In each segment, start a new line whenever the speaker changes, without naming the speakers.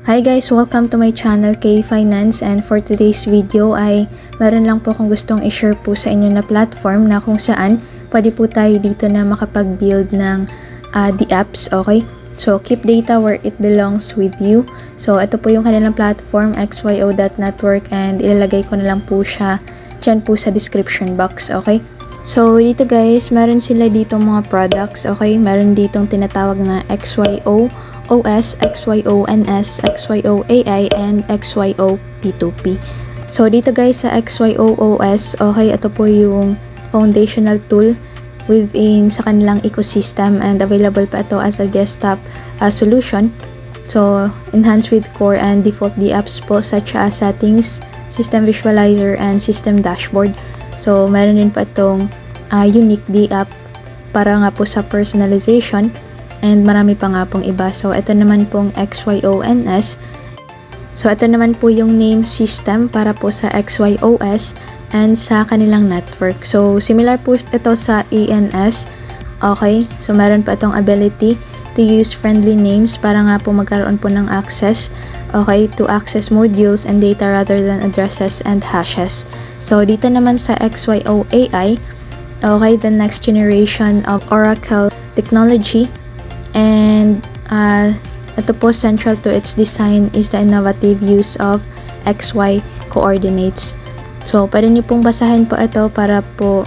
Hi guys! Welcome to my channel, K Finance, and for today's video ay meron lang po akong gustong i-share po sa inyo na platform na kung saan pwede po tayo dito na makapag-build ng the apps, okay? So, keep data where it belongs with you. So, ito po yung kanilang platform, xyo.network, and ilalagay ko na lang po siya dyan po sa description box, okay? So, dito guys, meron sila dito mga products, okay? Meron ditong tinatawag na XYO OS, XYONS, XYOAI, and XYO P2P. So, dito guys sa XYO OS, okay, ito po yung foundational tool within sa kanilang ecosystem and available pa ito as a desktop solution. So, enhanced with core and default apps po such as settings, system visualizer, and system dashboard. So, meron din pa itong unique app para nga po sa personalization. And marami pa nga pong iba. So, ito naman pong XYONS. So, ito naman po yung name system para po sa XYOS and sa kanilang network. So, similar po ito sa ENS. Okay? So, meron pa itong ability to use friendly names para nga po magkaroon po ng access, okay, to access modules and data rather than addresses and hashes. So, dito naman sa XYOAI, okay, the next generation of Oracle technology. And ito po, central to its design is the innovative use of XY coordinates. So, pwede niyo pong basahin po ito para po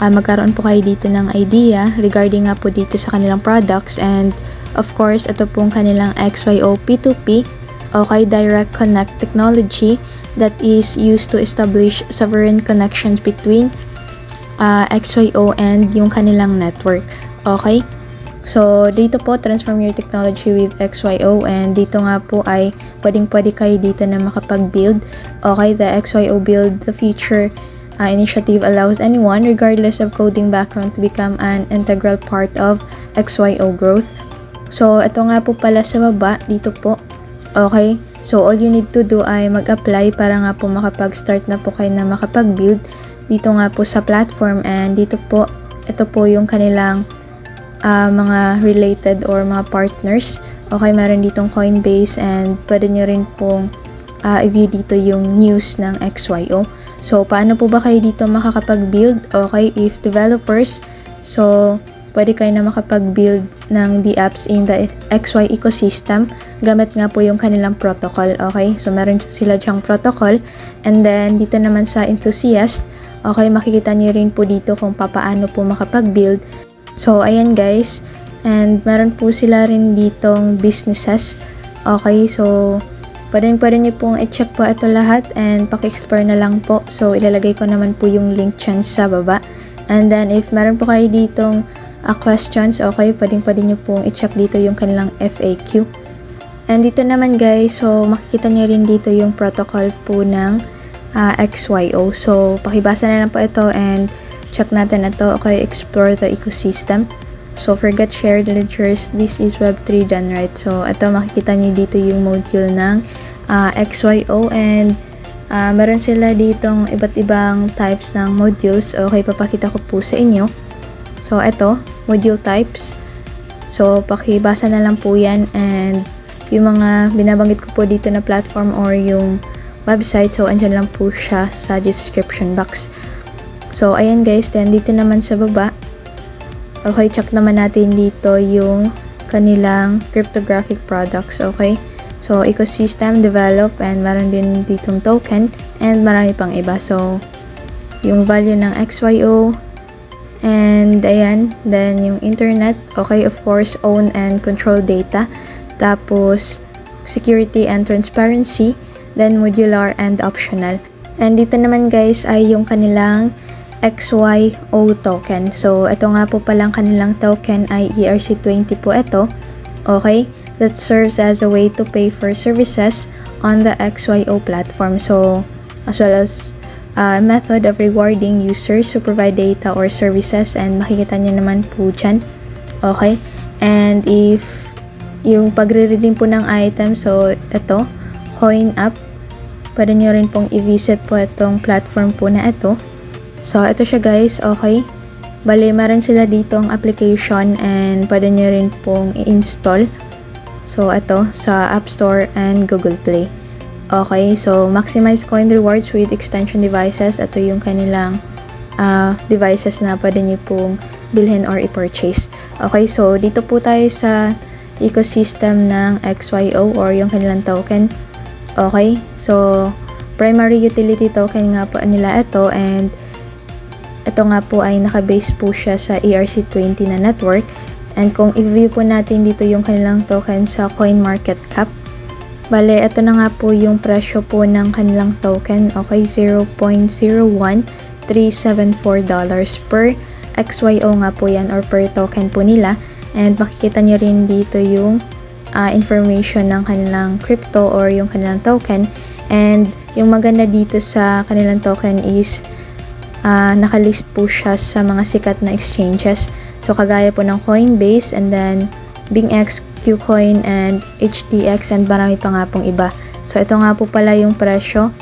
magkaroon po kayo dito ng idea regarding nga po dito sa kanilang products. And of course, ito pong kanilang XYO P2P, okay, Direct Connect technology that is used to establish sovereign connections between XYO and yung kanilang network. Okay? So, dito po, transform your technology with XYO, and dito nga po ay pwedeng-pwede kayo dito na makapag-build. Okay, the XYO Build the Future initiative allows anyone, regardless of coding background, to become an integral part of XYO growth. So, ito nga po pala sa baba, dito po. Okay, so all you need to do ay mag-apply para nga po makapag-start na po kayo na makapag-build dito nga po sa platform. And dito po, ito po yung kanilang mga related or mga partners. Okay, meron ditong Coinbase, and pwede nyo rin pong i-view dito yung news ng XYO. So, paano po ba kayo dito makakapag-build? Okay, if developers, so pwede kayo na makapag-build ng the apps in the XY ecosystem gamit nga po yung kanilang protocol. Okay, so meron sila dyang protocol. And then, dito naman sa enthusiast, okay, makikita nyo rin po dito kung paano po makapag-build. So, ayan guys, and meron po sila rin ditong businesses. Okay, so pwede nyo pong i-check po ito lahat and paki-explore na lang po. So, ilalagay ko naman po yung link dyan sa baba. And then, if meron po kayo ditong questions, okay, pwede nyo pong i-check dito yung kanilang FAQ. And dito naman guys, so makikita nyo rin dito yung protocol po ng XYO. So, pakibasa na lang po ito and check natin na to. Okay, explore the ecosystem. So, forget shared ledgers. This is Web3 done right. So, ito makikita niyo dito yung module ng XYO, and meron sila ditong iba't ibang types ng modules. Okay, papakita ko po sa inyo. So, ito, module types. So, pakibasa na lang po yan, and yung mga binabanggit ko po dito na platform or yung website, so andyan lang po siya sa description box. So, ayan guys, then dito naman sa baba, okay, check naman natin dito yung kanilang cryptographic products, okay? So, ecosystem, develop, and meron din ditong token, and marami pang iba. So, yung value ng XYO, and ayan, then yung internet, okay, of course, own and control data, tapos security and transparency, then modular and optional. And dito naman guys ay yung kanilang XYO token. So, ito nga po palang kanilang token ay ERC20 po ito. Okay? That serves as a way to pay for services on the XYO platform. So, as well as a method of rewarding users who provide data or services, and makikita nyo naman po dyan. Okay? And if yung pagre-redeem po ng item, so ito, coin up, pwede nyo rin pong i-visit po itong platform po na ito. So, ito siya guys, okay. Bale, meron sila ditong application and pwede nyo rin pong i-install. So, ito sa App Store and Google Play. Okay, so maximize coin rewards with extension devices. Ito yung kanilang devices na pwede nyo pong bilhin or i-purchase. Okay, so dito po tayo sa ecosystem ng XYO or yung kanilang token. Okay, so primary utility token nga po nila ito, and ito nga po ay nakabase po siya sa ERC20 na network. And kung i-view po natin dito yung kanilang token sa CoinMarketCap, bale, ito na nga po yung presyo po ng kanilang token. Okay, $0.01374 per XYO nga po yan, or per token po nila. And makikita nyo rin dito yung information ng kanilang crypto or yung kanilang token. And yung maganda dito sa kanilang token is nakalist po siya sa mga sikat na exchanges. So, kagaya po ng Coinbase, and then BingX, KuCoin, and HTX, and marami pa nga pong iba. So, ito nga po pala yung presyo.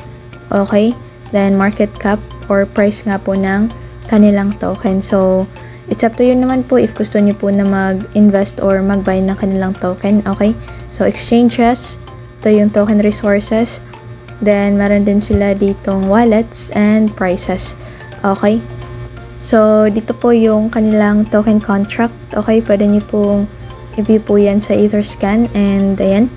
Okay? Then, market cap or price nga po ng kanilang token. So, it's up to you naman po if gusto nyo po na mag-invest or mag-buy ng kanilang token. Okay? So, exchanges. Ito yung token resources. Then, meron din sila ditong wallets and prices. Okay? So, dito po yung kanilang token contract. Okay? Pwede nyo pong i-view po yan sa Etherscan. And, ayan.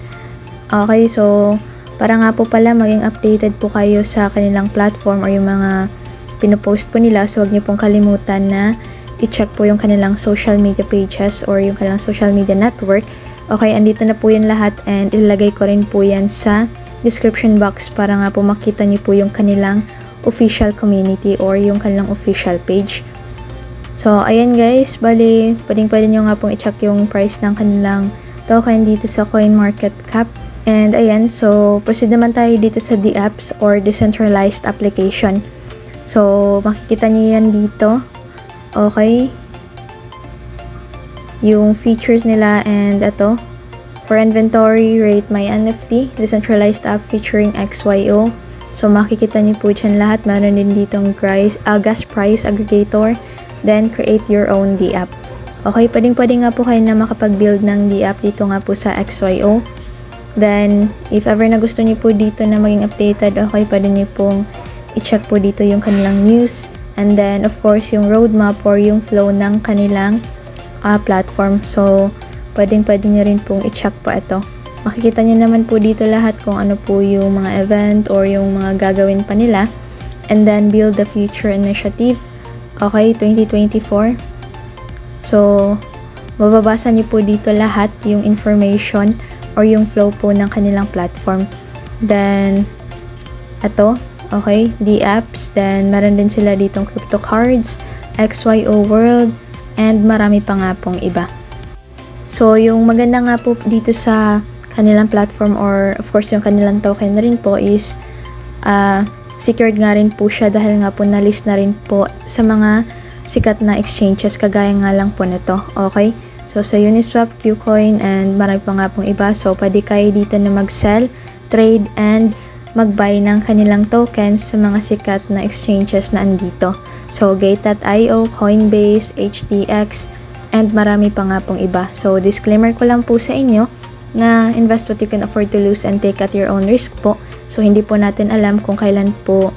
Okay, so, para nga po pala maging updated po kayo sa kanilang platform or yung mga pinopost po nila. So, huwag nyo pong kalimutan na i-check po yung kanilang social media pages or yung kanilang social media network. Okay, andito na po yan lahat, and ilalagay ko rin po yan sa description box para nga po makita nyo po yung kanilang official community or yung kanilang official page. So, ayan guys, bali, pwede nyo nga pong i-check yung price ng kanilang token dito sa CoinMarketCap. And ayan, so proceed naman tayo dito sa DApps or Decentralized Application. So, makikita nyo yan dito. Okay. Yung features nila, and ito. For inventory, rate my NFT, decentralized app featuring XYO. So, makikita niyo po dyan lahat. Meron din ditong gas price aggregator. Then, create your own DApp. Okay, pwede nga po kayo na makapag-build ng DApp dito nga po sa XYO. Then, if ever na gusto niyo po dito na maging updated, okay, pwede niyo pong i-check po dito yung kanilang news. And then, of course, yung roadmap or yung flow ng kanilang platform. So, pwede nyo rin pong i-check po ito. Makikita nyo naman po dito lahat kung ano po yung mga event or yung mga gagawin pa nila. And then, build the future initiative. Okay, 2024. So, mababasa nyo po dito lahat yung information or yung flow po ng kanilang platform. Then, ito, okay, the apps. Then, meron din sila ditong crypto cards, XYO World, and marami pa nga pong iba. So, yung maganda nga po dito sa kanilang platform or of course yung kanilang token na rin po is secured nga rin po siya dahil nga po na-list na rin po sa mga sikat na exchanges kagaya nga lang po nito. Okay? So, sa Uniswap, KuCoin, and marami pa nga pong iba. So, pwede kayo dito na mag-sell, trade, and mag-buy ng kanilang tokens sa mga sikat na exchanges na andito. So, Gate.io, Coinbase, HTX, and marami pa nga pong iba. So, disclaimer ko lang po sa inyo na invest what you can afford to lose and take at your own risk po. So, hindi po natin alam kung kailan po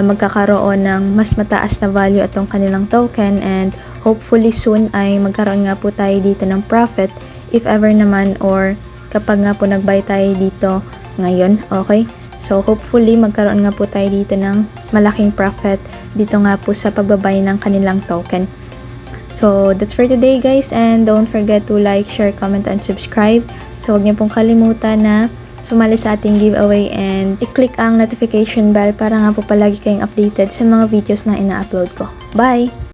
magkakaroon ng mas mataas na value atong kanilang token, and hopefully soon ay magkaroon nga po tayo dito ng profit if ever naman, or kapag nga po nag-buy tayo dito ngayon. Okay? So, hopefully magkaroon nga po tayo dito ng malaking profit dito nga po sa pagbabay ng kanilang token. So, that's for today guys, and don't forget to like, share, comment, and subscribe. So, huwag niyo pong kalimutan na sumali sa ating giveaway and i-click ang notification bell para nga po palagi kayong updated sa mga videos na ina-upload ko. Bye!